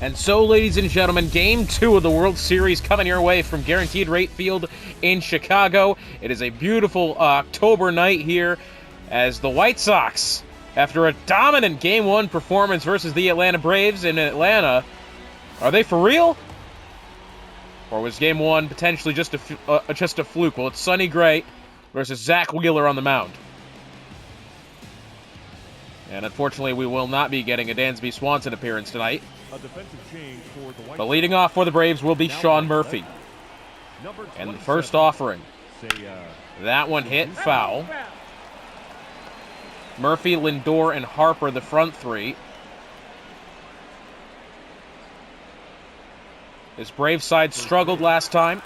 And so, ladies and gentlemen, Game 2 of the World Series coming your way from Guaranteed Rate Field in Chicago. It is a beautiful October night here as the White Sox, after a dominant Game 1 performance versus the Atlanta Braves in Atlanta, are they for real? Or was Game 1 potentially just a fluke? Well, it's Sonny Gray versus Zach Wheeler on the mound. And unfortunately, we will not be getting a Dansby Swanson appearance tonight. But leading off for the Braves will be Sean Murphy. And the first offering. That one hit foul. Murphy, Lindor, and Harper, the front three. This Braves side struggled last time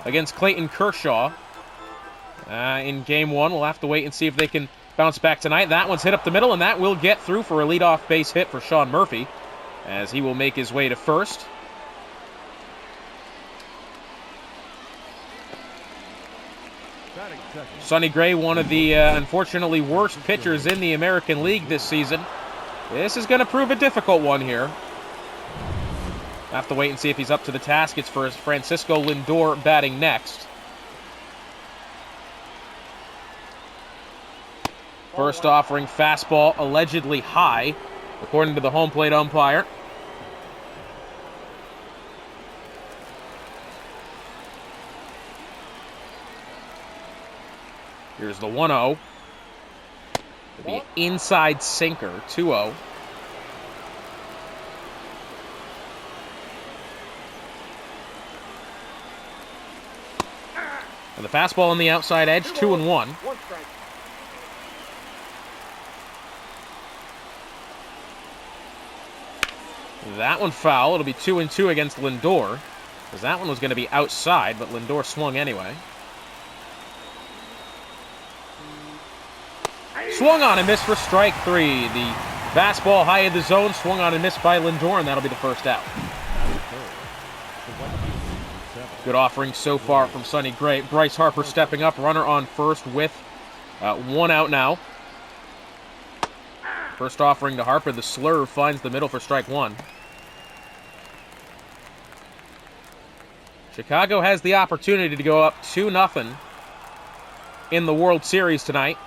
against Clayton Kershaw. In Game 1, we'll have to wait and see if they can bounce back tonight. That one's hit up the middle, and that will get through for a leadoff base hit for Sean Murphy, as he will make his way to first. Sonny Gray, one of the unfortunately worst pitchers in the American League this season. This is going to prove a difficult one here. Have to wait and see if he's up to the task. It's for Francisco Lindor batting next. First offering fastball allegedly high, according to the home plate umpire. Here's the 1-0. It'll be an inside sinker, 2-0. And the fastball on the outside edge, 2-1. That one foul. It'll be 2-2 against Lindor, because that one was going to be outside, but Lindor swung anyway. Swung on and missed for strike three. The fastball high in the zone, swung on and missed by Lindor, and that'll be the first out. Good offering so far from Sonny Gray. Bryce Harper stepping up, runner on first with one out now. First offering to Harper, the slurve finds the middle for strike one. Chicago has the opportunity to go up 2-0 in the World Series tonight.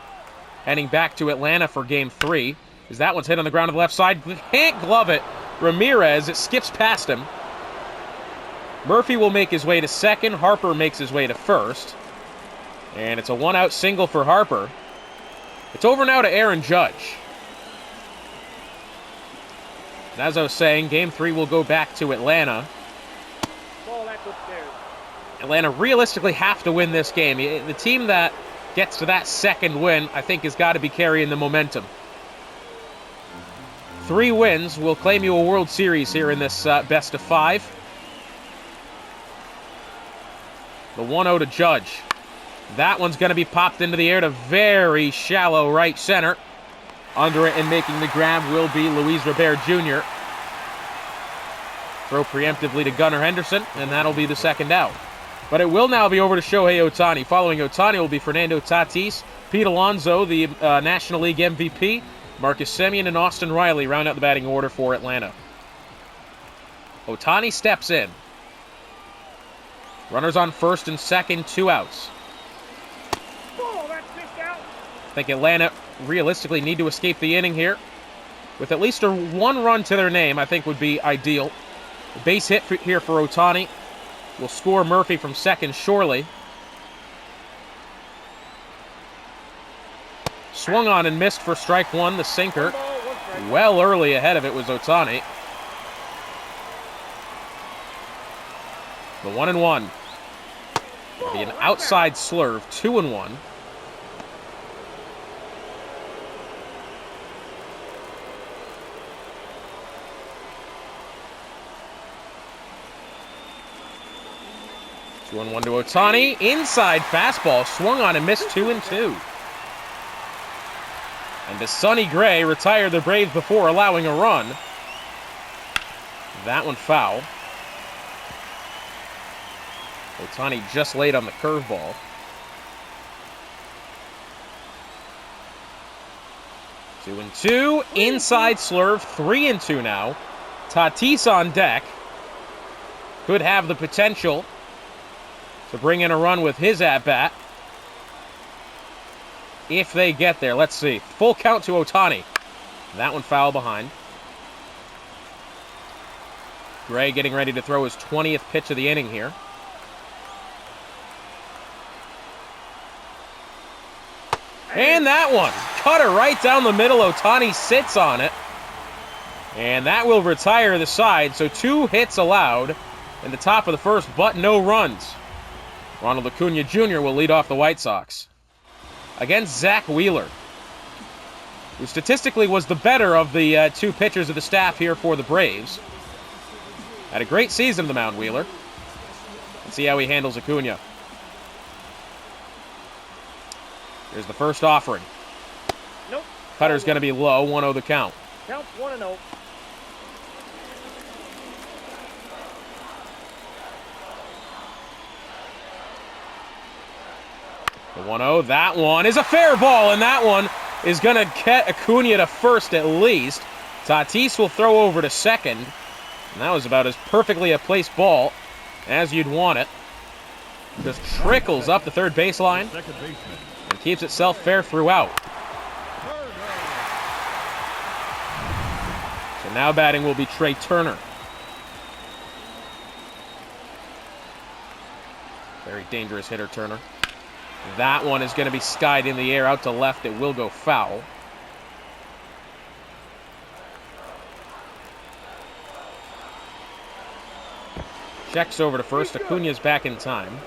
Heading back to Atlanta for Game 3. As that one's hit on the ground to the left side. Can't glove it. Ramirez, it skips past him. Murphy will make his way to second. Harper makes his way to first. And it's a one-out single for Harper. It's over now to Aaron Judge. And as I was saying, Game 3 will go back to Atlanta. Atlanta realistically have to win this game. The team that gets to that second win, I think, has got to be carrying the momentum. 3 wins will claim you a World Series here in this best of 5. The 1-0 to Judge. That one's going to be popped into the air to very shallow right center. Under it and making the grab will be Luis Robert Jr. Throw preemptively to Gunnar Henderson, and that'll be the second out. But it will now be over to Shohei Ohtani. Following Ohtani will be Fernando Tatis, Pete Alonso, the National League MVP, Marcus Semien, and Austin Riley round out the batting order for Atlanta. Ohtani steps in. Runners on first and second, 2 outs. I think Atlanta realistically need to escape the inning here. With at least a 1 run to their name, I think would be ideal. A base hit here for Ohtani will score Murphy from second, surely. Swung on and missed for strike one, the sinker. Well early ahead of it was Ohtani. The 1-1. It'll be an outside slurve, 2-1. One to Ohtani. Inside fastball. Swung on and missed 2-2. And as Sonny Gray retired the Braves before allowing a run. That one foul. Ohtani just laid on the curveball. 2-2. Inside slurve. 3-2 now. Tatis on deck. Could have the potential to bring in a run with his at-bat. If they get there, let's see. Full count to Ohtani. That one foul behind. Gray getting ready to throw his 20th pitch of the inning here. And that one. Cutter right down the middle. Ohtani sits on it. And that will retire the side. So 2 hits allowed in the top of the first, but no runs. Ronald Acuna Jr. will lead off the White Sox against Zach Wheeler, who statistically was the better of the 2 pitchers of the staff here for the Braves. Had a great season, the mound, Wheeler. Let's see how he handles Acuna. Here's the first offering. Nope. Cutter's going to be low, 1-0 the count. Count 1-0. The 1-0, that one is a fair ball, and that one is going to get Acuna to first at least. Tatis will throw over to second, and that was about as perfectly a placed ball as you'd want it. Just trickles up the third baseline and keeps itself fair throughout. So now batting will be Trey Turner. Very dangerous hitter, Turner. That one is going to be skied in the air out to left. It will go foul. Checks over to first. Acuna's back in time.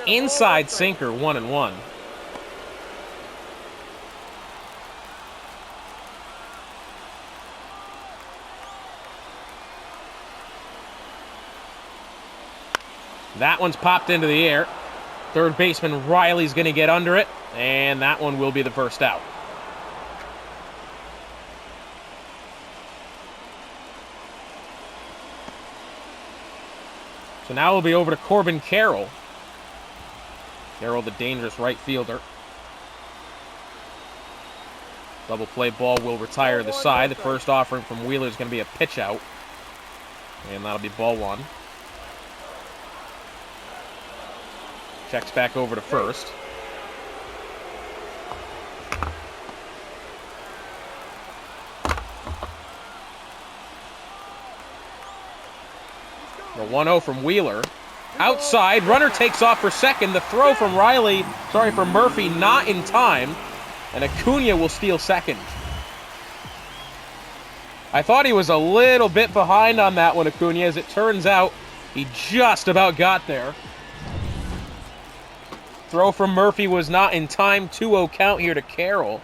Inside sinker, 1-1. That one's popped into the air. Third baseman Riley's going to get under it, and that one will be the first out. So now we'll be over to Corbin Carroll. Carroll, the dangerous right fielder. Double play ball will retire the side. The first offering from Wheeler is going to be a pitch out, and that'll be ball 1. Checks back over to first. The 1-0 from Wheeler. Outside, runner takes off for second. The throw from Murphy, not in time. And Acuna will steal second. I thought he was a little bit behind on that one, Acuna. As it turns out, he just about got there. Throw from Murphy was not in time. 2-0 count here to Carroll.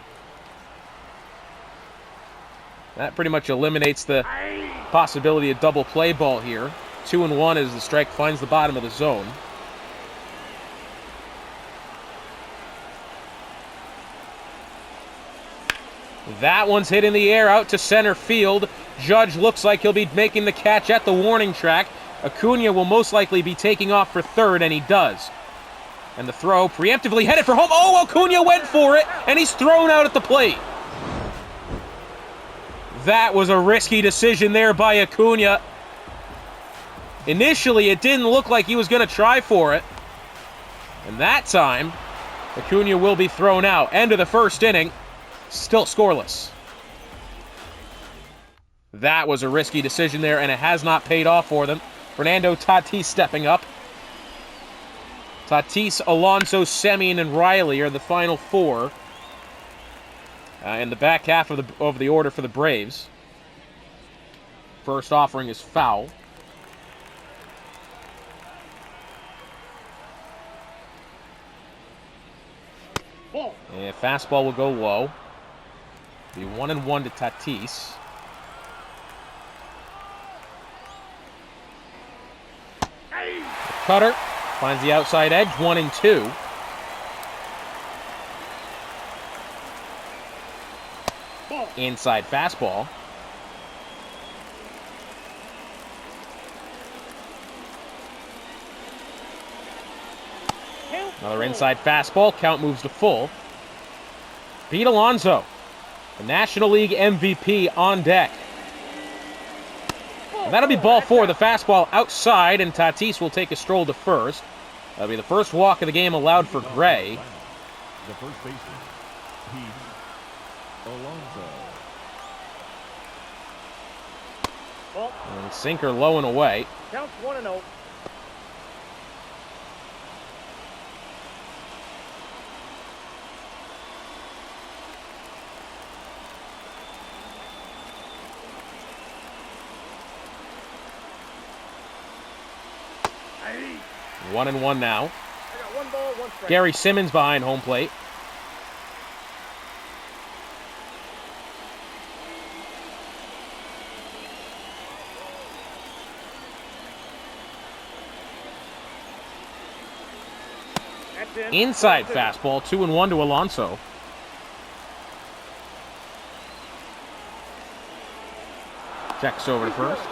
That pretty much eliminates the possibility of double play ball here. 2-1 as the strike finds the bottom of the zone. That one's hit in the air out to center field. Judge looks like he'll be making the catch at the warning track. Acuna will most likely be taking off for third, and he does. And the throw preemptively headed for home. Oh, Acuna went for it, and he's thrown out at the plate. That was a risky decision there by Acuna. Initially, it didn't look like he was going to try for it. And that time, Acuna will be thrown out. End of the first inning, still scoreless. That was a risky decision there, and it has not paid off for them. Fernando Tatis stepping up. Tatis, Alonso, Semien, and Riley are the final 4 in the back half of the order for the Braves. First offering is foul. And fastball will go low. Be 1-1 to Tatis. The cutter finds the outside edge, 1-2. Inside fastball. Count Another full. inside fastball. Count moves to full. Pete Alonso, the National League MVP, on deck. And that'll be ball four. The fastball outside, and Tatis will take a stroll to first. That'll be the first walk of the game allowed for Gray. The first baseman, Pete Alonso. Ball. And sinker low and away. Counts 1-0. Hey, 1-1 now. I got 1 ball, 1 strike. Gary Simmons behind home plate. That's in. Inside 1-2. fastball, 2-1 to Alonso. Checks over to first.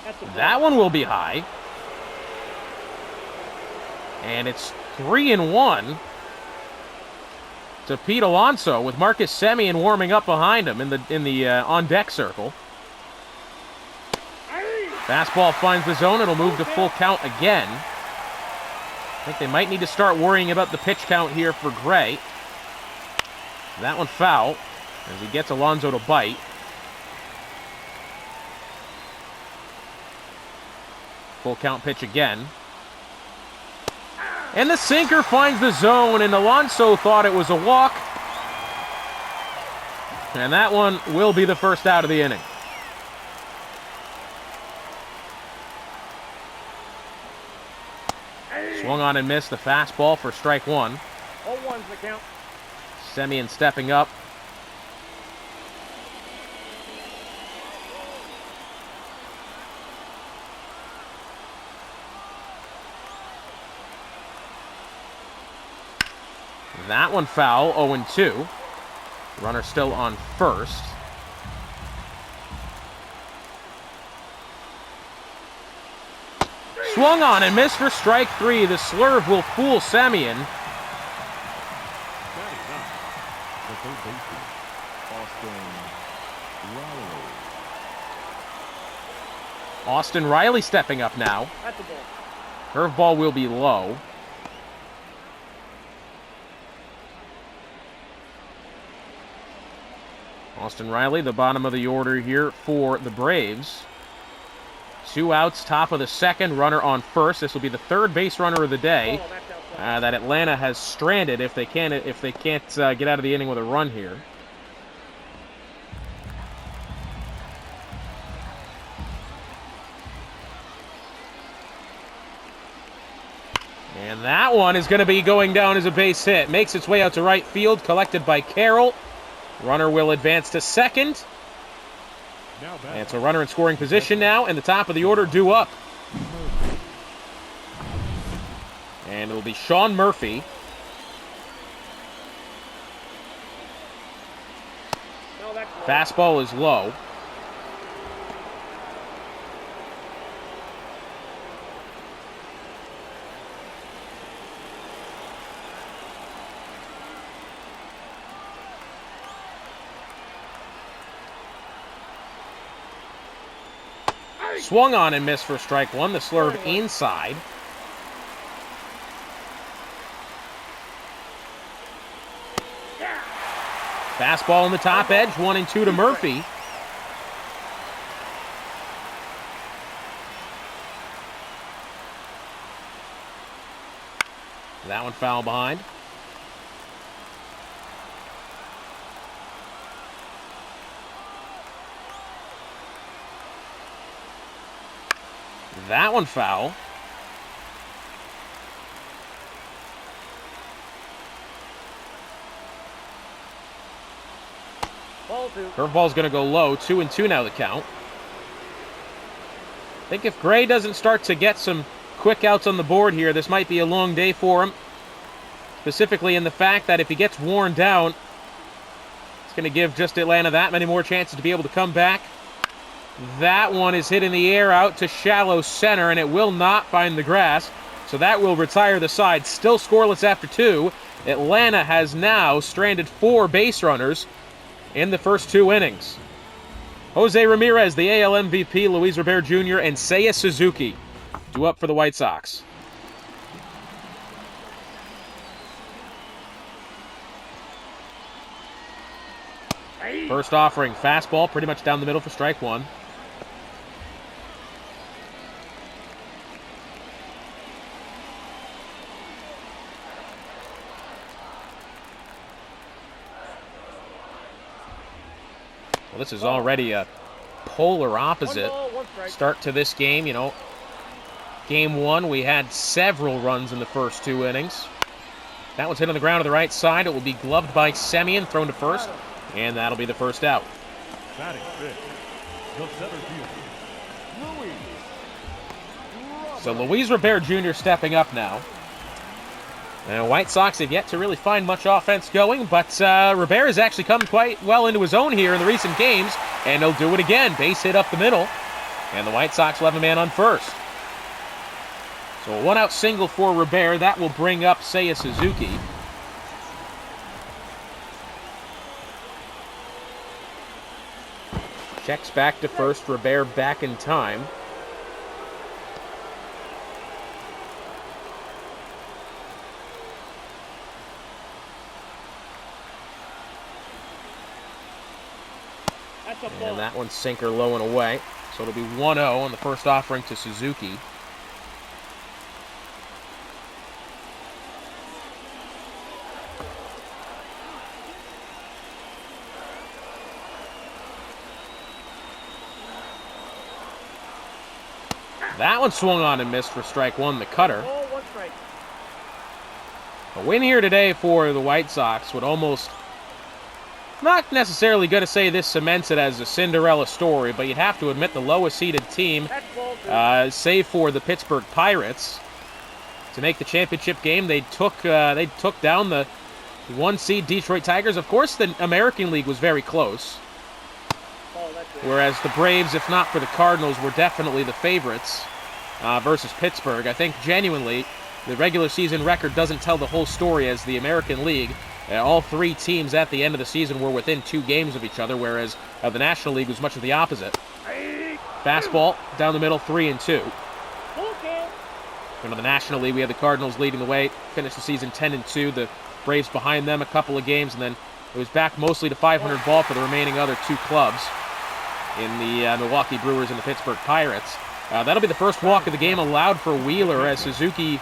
That's a ball. That one will be high. And it's 3-1 to Pete Alonso, with Marcus Semien warming up behind him in the on deck circle. Hey, Fastball finds the zone. It'll move to full count again. I think they might need to start worrying about the pitch count here for Gray. That one foul as he gets Alonso to bite. Full count pitch again. And the sinker finds the zone, and Alonso thought it was a walk. And that one will be the first out of the inning. hey. Swung on and missed the fastball for strike one. All ones the count. Semien stepping up. That one foul, 0-2. Runner still on first. Swung on and missed for strike three. The slurve will fool Semien. Batting up, the third baseman, Austin Riley. Austin Riley stepping up now. That's a ball. Curveball will be low. Austin Riley, the bottom of the order here for the Braves. 2 outs, top of the second, runner on first. This will be the third base runner of the day Ball, that's outside. that Atlanta has stranded if they can't get out of the inning with a run here. And that one is going to be going down as a base hit. Makes its way out to right field, collected by Carroll. Runner will advance to second. Now And batting, it's a runner in scoring position now, and the top of the order due up. Murphy. And it'll be Sean Murphy. No, that's low. Fastball is low. Swung on and missed for strike one. The slurve inside. Fastball in the top edge. 1-2 to Murphy. That one foul behind. That one foul. Ball 2. Curveball's going to go low. 2-2 now the count. I think if Gray doesn't start to get some quick outs on the board here, this might be a long day for him. Specifically in the fact that if he gets worn down, Going to give just Atlanta that many more chances to be able to come back. That one is hit in the air out to shallow center, and it will not find the grass. So that will retire the side. Still scoreless after 2. Atlanta has now stranded 4 base runners in the first 2 innings. Jose Ramirez, the AL MVP, Luis Robert Jr., and Seiya Suzuki due up for the White Sox. First offering, fastball, pretty much down the middle for strike 1. Well, this is already a polar opposite start to this game. You know, game 1, we had several runs in the first 2 innings. That one's hit on the ground to the right side. It will be gloved by Semien, thrown to first, and that'll be the first out. Batting fifth, the center fielder, Luis. So Luis Robert Jr. stepping up now. And White Sox have yet to really find much offense going, but Robert has actually come quite well into his own here in the recent games, and he'll do it again. Base hit up the middle, and the White Sox will have a man on first. So a 1-out single for Robert. That will bring up Seiya Suzuki. Checks back to first. Robert back in time. And that one's sinker low and away. So it'll be 1-0 on the first offering to Suzuki. That one swung on and missed for strike 1, the cutter. A win here today for the White Sox would almost, not necessarily going to say this cements it as a Cinderella story, but you'd have to admit the lowest seeded team, save for the Pittsburgh Pirates, to make the championship game. They took down the 1 seed Detroit Tigers. Of course, the American League was very close. Whereas the Braves, if not for the Cardinals, were definitely the favorites versus Pittsburgh. I think genuinely the regular season record doesn't tell the whole story as the American League. All 3 teams at the end of the season were within 2 games of each other, whereas the National League was much of the opposite. Fastball down the middle, 3-2. In the National League, we had the Cardinals leading the way, finished the season 10-2. The Braves behind them a couple of games, and then it was back mostly to 500 ball for the remaining other 2 clubs in the Milwaukee Brewers and the Pittsburgh Pirates. That'll be the first walk of the game allowed for Wheeler as Suzuki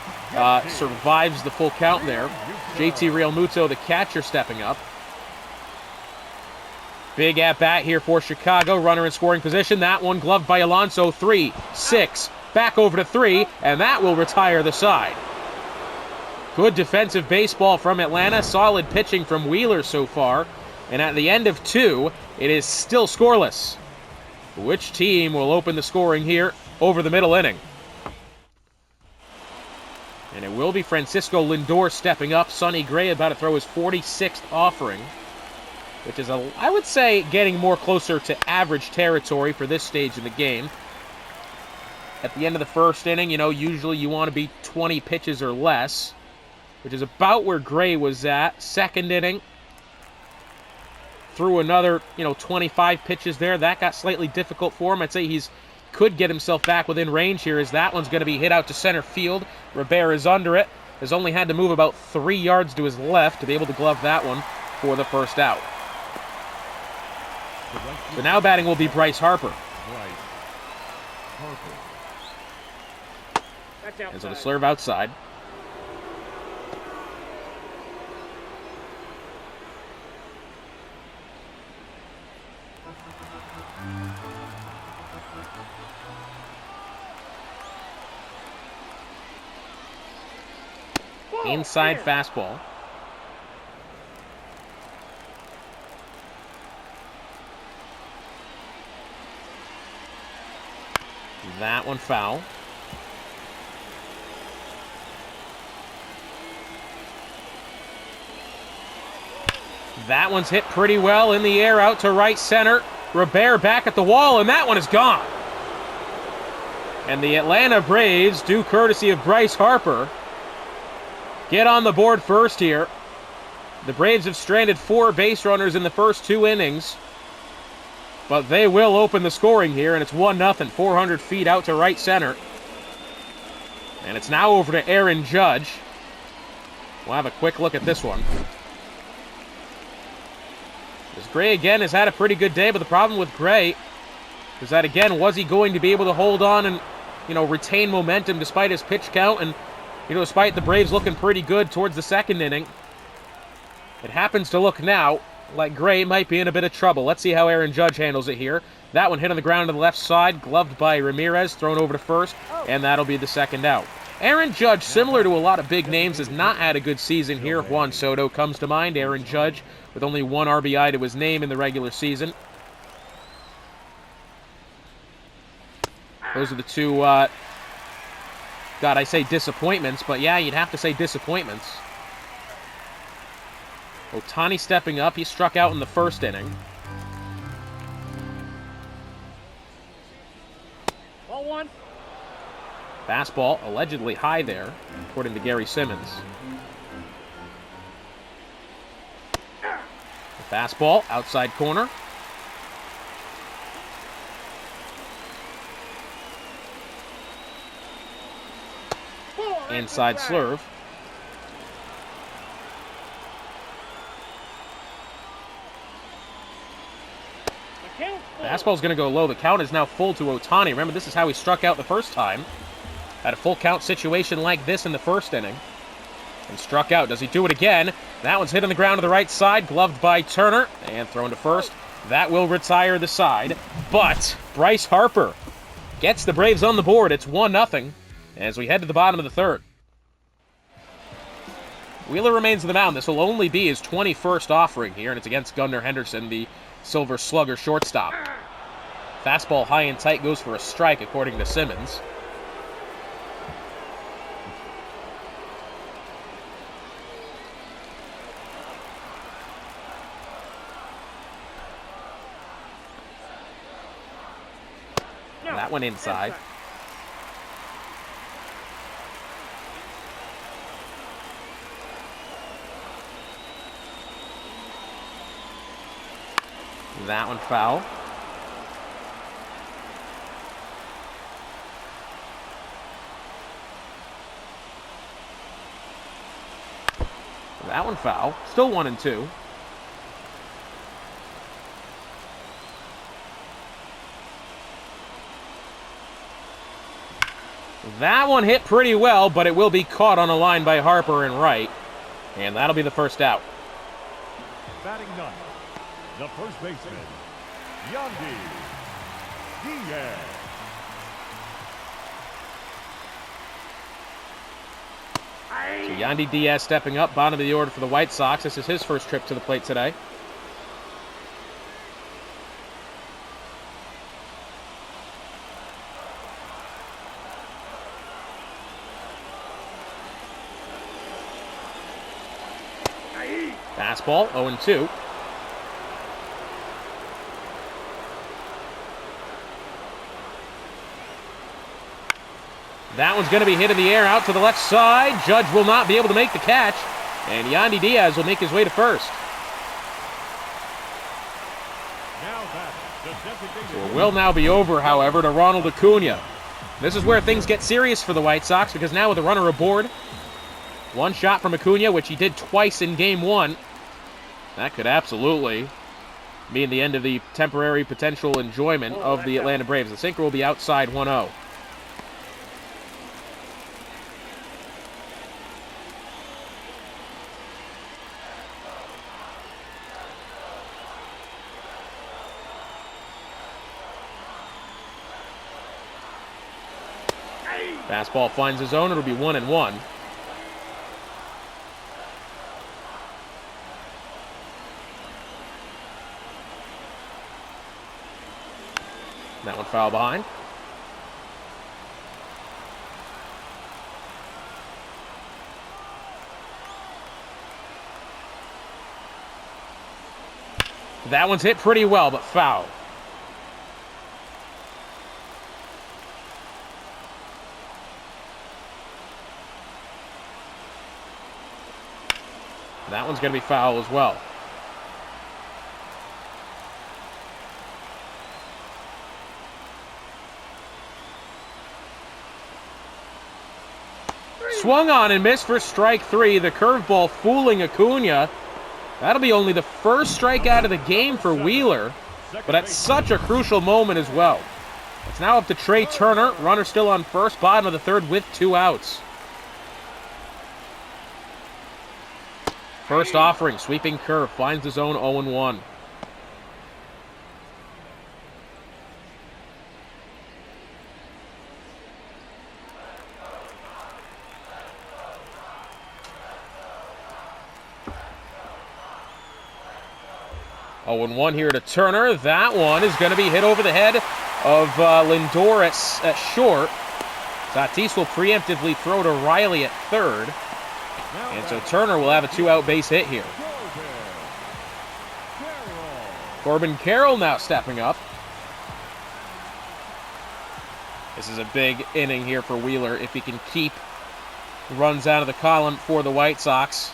survives the full count there. JT Realmuto, the catcher, stepping up. Big at-bat here for Chicago. Runner in scoring position. That one gloved by Alonso. 3-6. Back over to 3, and that will retire the side. Good defensive baseball from Atlanta. Solid pitching from Wheeler so far. And at the end of 2, it is still scoreless. Which team will open the scoring here over the middle inning? And it will be Francisco Lindor stepping up. Sonny Gray about to throw his 46th offering, which is, I would say, getting more closer to average territory for this stage in the game. At the end of the first inning, you know, usually you want to be 20 pitches or less, which is about where Gray was at. Second inning, threw another, 25 pitches there. That got slightly difficult for him. I'd say he's could get himself back within range here, as that one's going to be hit out to center field. Robert is under it. Has only had to move about 3 yards to his left to be able to glove that one for the first out. So now batting will be Bryce Harper. And so the slurve outside. Inside fastball. That one foul. That one's hit pretty well in the air out to right center. Robert back at the wall, and that one is gone. And the Atlanta Braves, due courtesy of Bryce Harper, get on the board first here. The Braves have stranded 4 base runners in the first 2 innings. But they will open the scoring here, and it's 1-0, 400 feet out to right center. And it's now over to Aaron Judge. We'll have a quick look at this one. As Gray again has had a pretty good day, but the problem with Gray is that, again, was he going to be able to hold on and, retain momentum despite his pitch count and, despite the Braves looking pretty good towards the second inning? It happens to look now like Gray might be in a bit of trouble. Let's see how Aaron Judge handles it here. That one hit on the ground to the left side, gloved by Ramirez, thrown over to first, and that'll be the second out. Aaron Judge, similar to a lot of big names, has not had a good season here. Juan Soto comes to mind. Aaron Judge with only 1 RBI to his name in the regular season. Those are the 2, God, I say disappointments, but yeah, you'd have to say disappointments. Ohtani stepping up. He struck out in the first inning. Ball 1. Fastball allegedly high there, according to Gary Simmons. The fastball, outside corner. Inside slurve. Fastball's going to go low. The count is now full to Ohtani. Remember, this is how he struck out the first time. Had a full count situation like this in the first inning. And struck out. Does he do it again? That one's hit on the ground to the right side. Gloved by Turner. And thrown to first. That will retire the side. But Bryce Harper gets the Braves on the board. It's 1-0 as we head to the bottom of the third. Wheeler remains on the mound. This will only be his 21st offering here, and it's against Gunnar Henderson, the Silver Slugger shortstop. Fastball high and tight goes for a strike, according to Simmons. That one inside. That one foul. That one foul. Still 1-2. That one hit pretty well, but it will be caught on a line by Harper and right. And that'll be the first out. Batting ninth, the first baseman, Yandy Diaz. So Yandy Diaz stepping up, bottom of the order for the White Sox. This is his first trip to the plate today. Fastball, 0-2. That one's going to be hit in the air out to the left side. Judge will not be able to make the catch. And Yandy Diaz will make his way to first. So it will now be over, however, to Ronald Acuna. This is where things get serious for the White Sox, because now with the runner aboard, one shot from Acuna, which he did twice in Game 1. That could absolutely mean the end of the temporary potential enjoyment of the Atlanta Braves. The sinker will be outside 1-0. Fastball finds his zone. It'll be 1-1. That one foul behind. That one's hit pretty well, but foul. That one's going to be foul as well. Swung on and missed for strike 3. The curveball fooling Acuna. That'll be only the first strikeout of the game for Wheeler, but at such a crucial moment as well. It's now up to Trey Turner. Runner still on first, bottom of the third with 2 outs. First offering, sweeping curve, finds the zone 0-1. Oh, and 1 here to Turner. That one is going to be hit over the head of Lindor at short. Tatis will preemptively throw to Riley at third. And so Turner will have a 2-out base hit here. Corbin Carroll now stepping up. This is a big inning here for Wheeler if he can keep runs out of the column for the White Sox.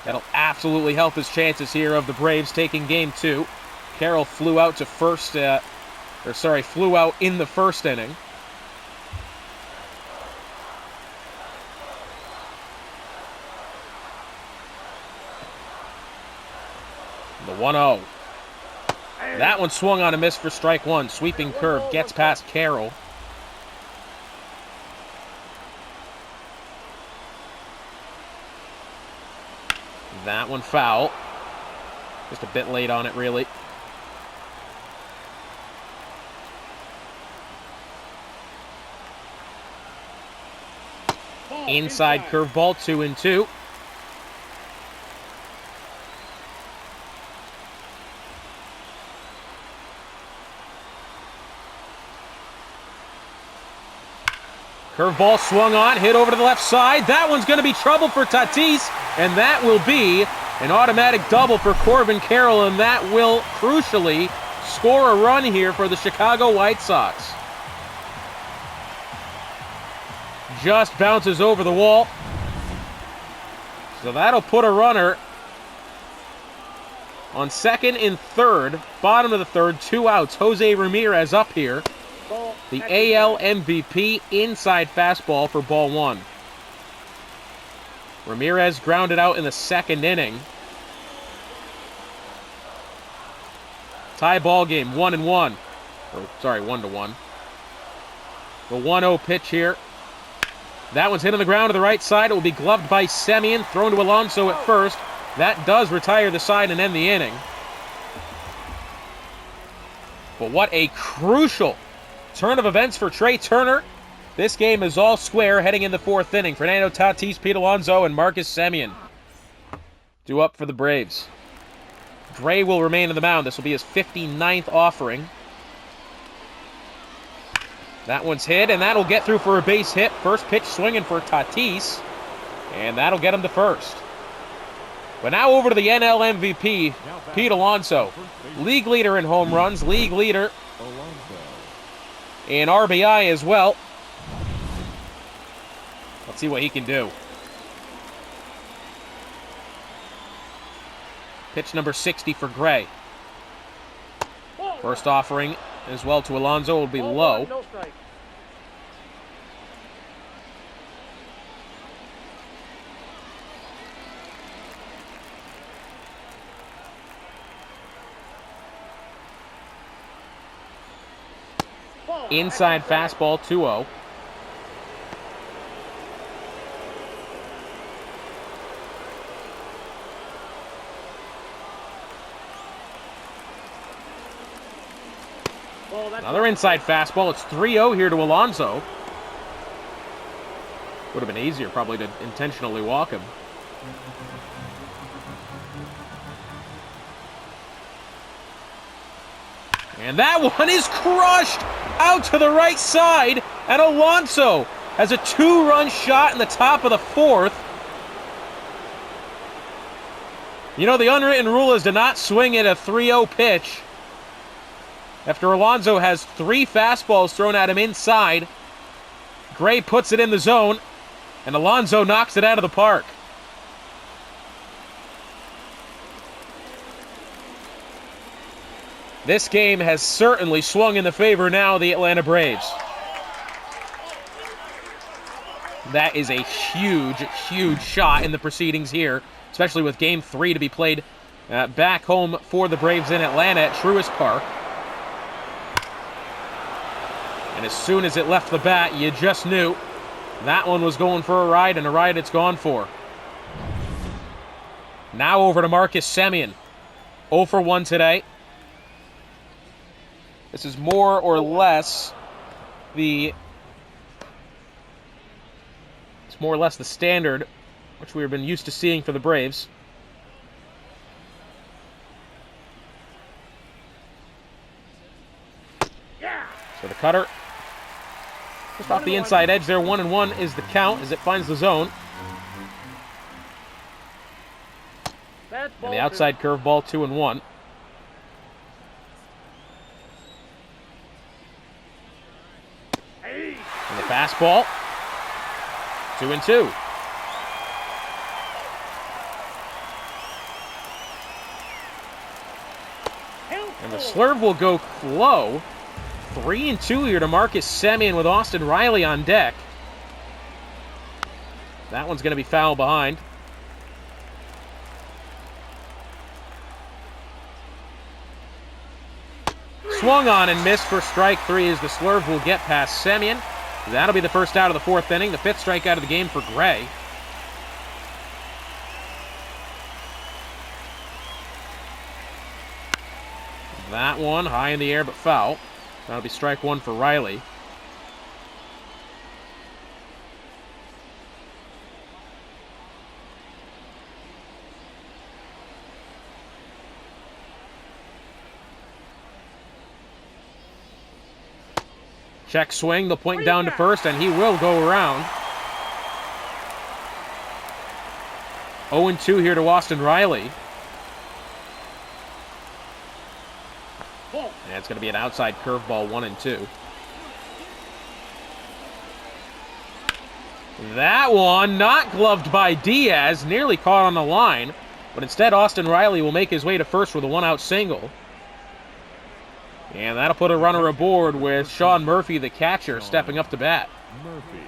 That'll absolutely help his chances here of the Braves taking game 2. Carroll flew out to first, flew out in the first inning. The 1-0. That one swung on a miss for strike 1. Sweeping curve gets past Carroll. That one foul. Just a bit late on it, really. Inside curveball, 2-2. Curveball swung on, hit over to the left side. That one's going to be trouble for Tatis, and that will be an automatic double for Corbin Carroll, and that will crucially score a run here for the Chicago White Sox. Just bounces over the wall. So that'll put a runner on second and third, bottom of the third, 2 outs. Jose Ramirez up here. The AL MVP inside fastball for ball 1. Ramirez grounded out in the second inning. Tie ball game, 1-1. 1-1. The 1-0 pitch here. That one's hit on the ground to the right side. It will be gloved by Semien, thrown to Alonso at first. That does retire the side and end the inning. But what a crucial turn of events for Trey Turner. This game is all square heading in the 4th inning. Fernando Tatis, Pete Alonso, and Marcus Semien due up for the Braves. Gray will remain on the mound. This will be his 59th offering. That one's hit, and that'll get through for a base hit. First pitch swinging for Tatis, and that'll get him to first. But now over to the NL MVP, Pete Alonso. League leader in home runs, league leader in RBI as well. Let's see what he can do. Pitch number 60 for Gray. First offering as well to Alonso will be low. No strike. Inside fastball, 2-0. Another inside fastball. It's 3-0 here to Alonso. Would have been easier probably to intentionally walk him. And that one is crushed out to the right side, and Alonso has a 2-run shot in the top of the 4th. You know, the unwritten rule is to not swing at a 3-0 pitch. After Alonso has 3 fastballs thrown at him inside, Gray puts it in the zone, and Alonso knocks it out of the park. This game has certainly swung in the favor now of the Atlanta Braves. That is a huge, huge shot in the proceedings here, especially with Game 3 to be played back home for the Braves in Atlanta at Truist Park. And as soon as it left the bat, you just knew that one was going for a ride, and a ride it's gone for. Now over to Marcus Semien. 0 for 1 today. This is more or less the standard which we've been used to seeing for the Braves. So the cutter just off the inside edge there. 1-1 is the count as it finds the zone. And the outside curveball, 2-1. And the fastball, 2-2. And the slurve will go low. 3-2 here to Marcus Semien with Austin Riley on deck. That one's going to be foul behind. Swung on and missed for strike 3 as the slurve will get past Semien. That'll be the first out of the 4th inning. The 5th strikeout of the game for Gray. That one high in the air but foul. That'll be strike 1 for Riley. Check swing, the point down to first, and he will go around. 0-2 here to Austin Riley. And it's going to be an outside curveball, 1-2. That one not gloved by Diaz, nearly caught on the line, but instead Austin Riley will make his way to first with a 1-out single. And that'll put a runner aboard with Sean Murphy, the catcher, stepping up to bat. Murphy.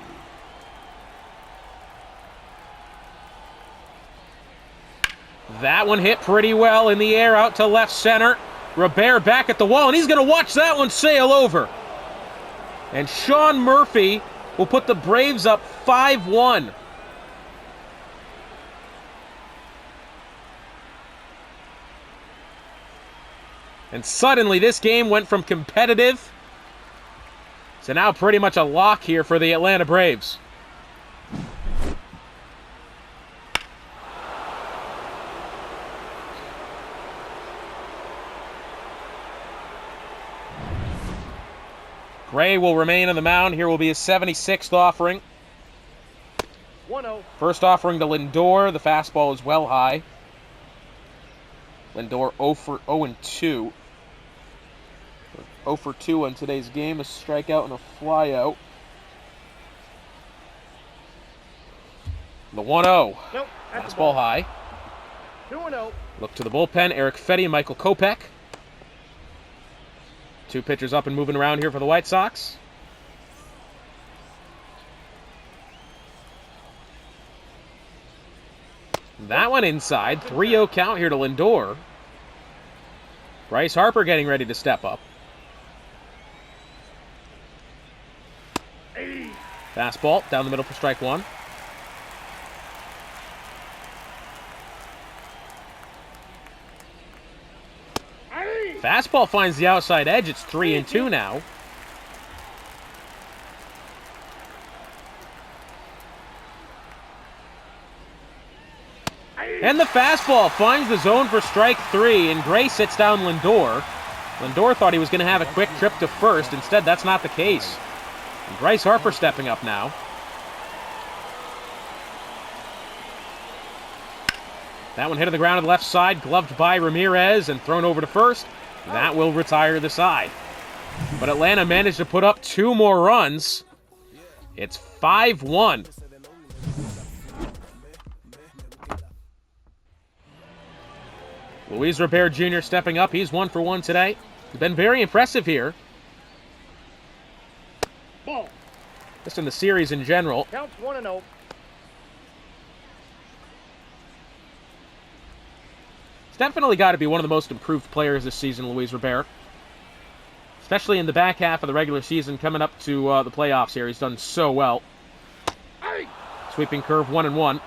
That one hit pretty well in the air out to left center. Robert back at the wall, and he's going to watch that one sail over. And Sean Murphy will put the Braves up 5-1. And suddenly this game went from competitive to now pretty much a lock here for the Atlanta Braves. Gray will remain on the mound. Here will be his 76th offering. 1-0. First offering to Lindor. The fastball is well high. Lindor 0-2. 0-2 on today's game. A strikeout and a flyout. The 1-0. Nope, Fastball high. 2-0. Look to the bullpen. Eric Fetty, Michael Kopech. 2 pitchers up and moving around here for the White Sox. That one inside. 3-0 count here to Lindor. Bryce Harper getting ready to step up. Fastball down the middle for strike 1. Fastball finds the outside edge. It's 3-2 now. And the fastball finds the zone for strike 3, and Gray sits down Lindor. Lindor thought he was going to have a quick trip to first. Instead, that's not the case. And Bryce Harper stepping up now. That one hit on the ground on the left side, gloved by Ramirez and thrown over to first. That will retire the side. But Atlanta managed to put up 2 more runs. It's 5-1. Luis Robert Jr. stepping up. He's 1 for 1 today. He's been very impressive here. Ball. Just in the series in general. Counts 1-0. He's definitely got to be one of the most improved players this season, Luis Robert. Especially in the back half of the regular season, coming up to the playoffs here. He's done so well. Sweeping curve 1-1.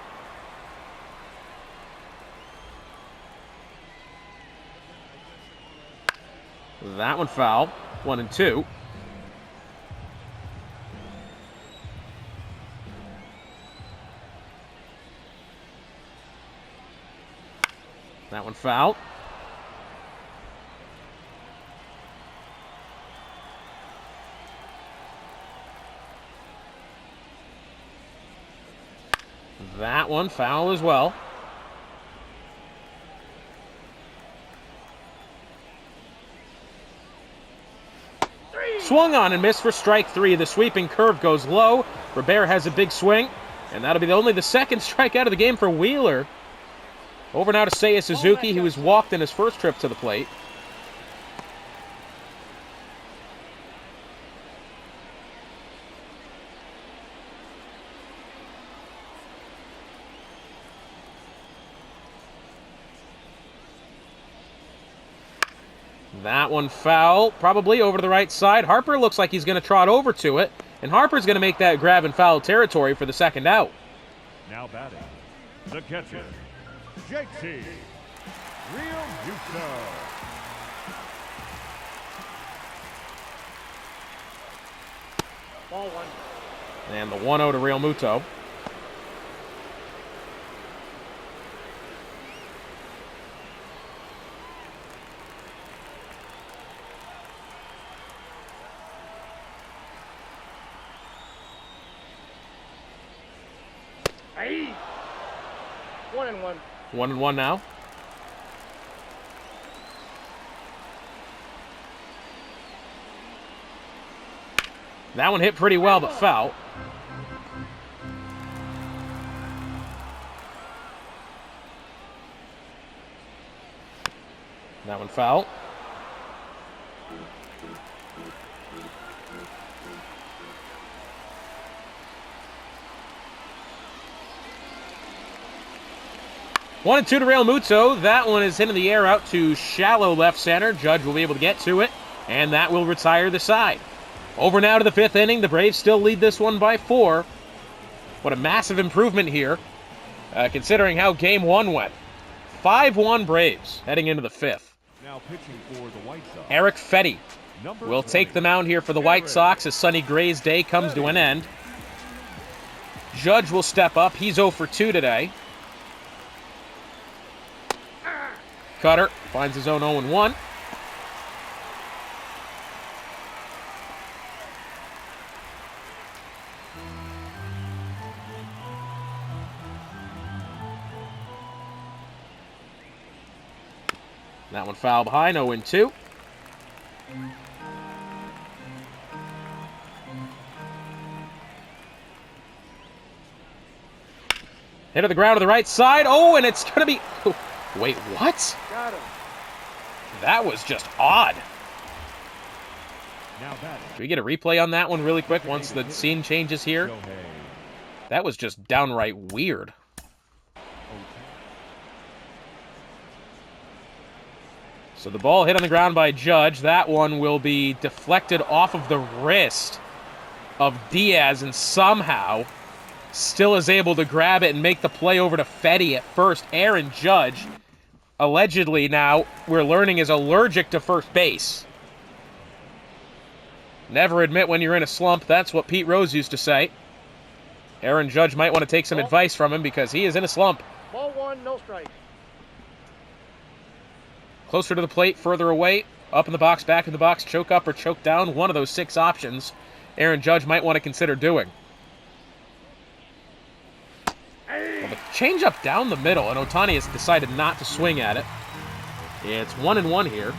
That one foul. 1-2. That one foul. That one foul as well. Swung on and missed for strike 3. The sweeping curve goes low. Robert has a big swing, and that'll be only the second strikeout of the game for Wheeler. Over now to Seiya Suzuki, who was walked in his first trip to the plate. That one foul, probably over to the right side. Harper looks like he's going to trot over to it, and Harper's going to make that grab in foul territory for the second out. Now batting, the catcher, JT Realmuto. Ball 1. And the 1-0 to Realmuto. Aye. 1-1. 1-1 now. That one hit pretty well, but foul. That one foul. One and 2 to Realmuto. That one is hit in the air out to shallow left center. Judge will be able to get to it, and that will retire the side. Over now to the 5th inning. The Braves still lead this one by 4. What a massive improvement here, considering how Game 1 went. 5-1 Braves heading into the 5th. Now pitching for the White Sox, Erick Fedde will take the mound here for the White Sox as Sonny Gray's day comes to an end. Judge will step up. He's 0 for 2 today. Cutter finds his own 0-1. That one foul behind, 0-2. Hit to the ground to the right side. Oh, and it's going to be... Wait, what? Got him. That was just odd. now batting, Can we get a replay on that one really quick once the scene changes here? Shohei That was just downright weird. So the ball hit on the ground by Judge. That one will be deflected off of the wrist of Diaz and somehow still is able to grab it and make the play over to Fedde at first. Aaron Judge, allegedly now, we're learning, is allergic to first base. Never admit when you're in a slump. That's what Pete Rose used to say. Aaron Judge might want to take some advice from him because he is in a slump. Ball 1, no strike. Closer to the plate, further away, up in the box, back in the box, choke up or choke down. One of those 6 options Aaron Judge might want to consider doing. Well, the changeup down the middle, and Ohtani has decided not to swing at it. It's 1-1 here.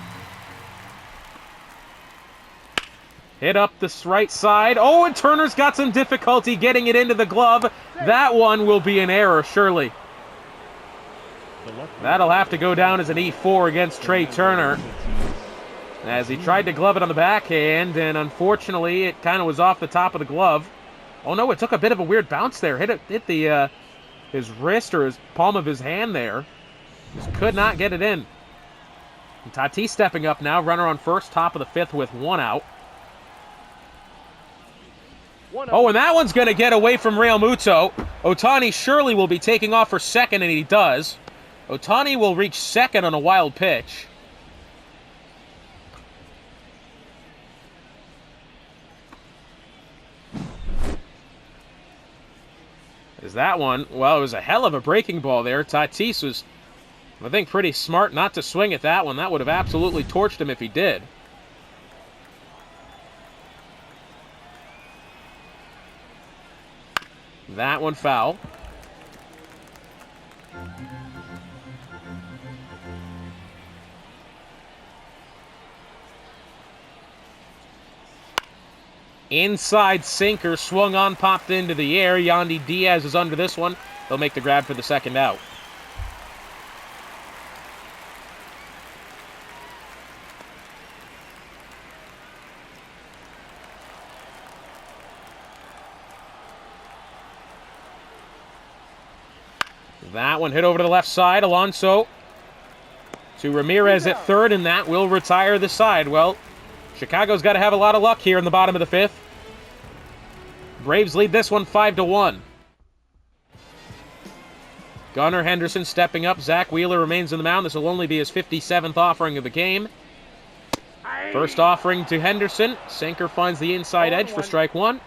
Hit up this right side. Oh, and Turner's got some difficulty getting it into the glove. That one will be an error, surely. That'll have to go down as an E4 against Trey Turner, as he tried to glove it on the backhand, and unfortunately it kind of was off the top of the glove. Oh no, it took a bit of a weird bounce there. Hit the his wrist or his palm of his hand there. Just could not get it in. And Tatis stepping up now, runner on first, top of the fifth with one out. Oh, and that one's going to get away from Real Muto. Ohtani surely will be taking off for second, and he does. Ohtani will reach second on a wild pitch. Is that one? Well, it was a hell of a breaking ball there. Tatis was, I think, pretty smart not to swing at that one. That would have absolutely torched him if he did. That one foul. Inside sinker, swung on, popped into the air. Yandy Diaz is under this one. They'll make the grab for the second out. That one hit over to the left side. Alonso to Ramirez at third, and that will retire the side. Well, Chicago's got to have a lot of luck here in the bottom of the fifth. Braves lead this one 5-1. Gunnar Henderson stepping up. Zach Wheeler remains in the mound. This will only be his 57th offering of the game. First offering to Henderson. Sinker finds the inside edge for strike one.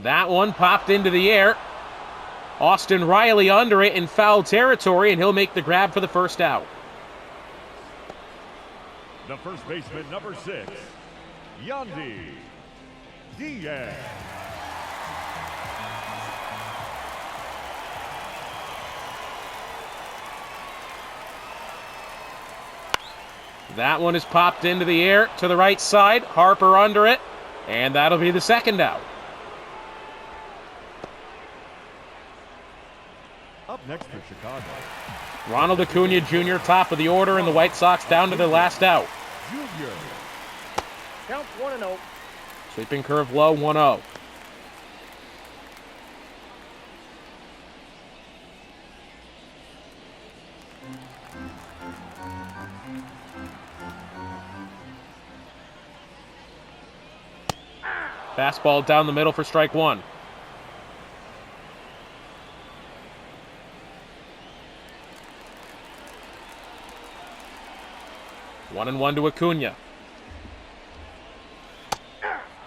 That one popped into the air. Austin Riley under it in foul territory, and he'll make the grab for the first out. The first baseman, number 6, Yandy Diaz. That one is popped into the air to the right side. Harper under it, and that'll be the second out. Up next for Chicago, Ronald Acuna Jr. top of the order, and the White Sox down to their last out. Junior. Count 1-0. Sweeping curve low, 1-0. Fastball down the middle for strike one. One and one to Acuna.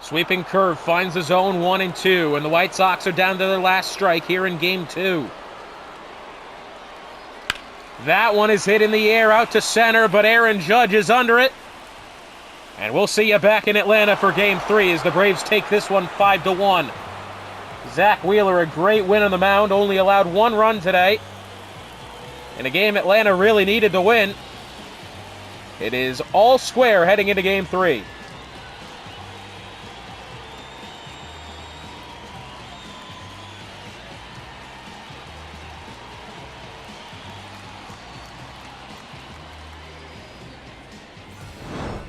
Sweeping curve finds the zone, 1-2, and the White Sox are down to their last strike here in game two. That one is hit in the air out to center, but Aaron Judge is under it. And we'll see you back in Atlanta for game three as the Braves take this one 5-1. Zach Wheeler, a great win on the mound, only allowed one run today in a game Atlanta really needed to win. It is all square heading into game three.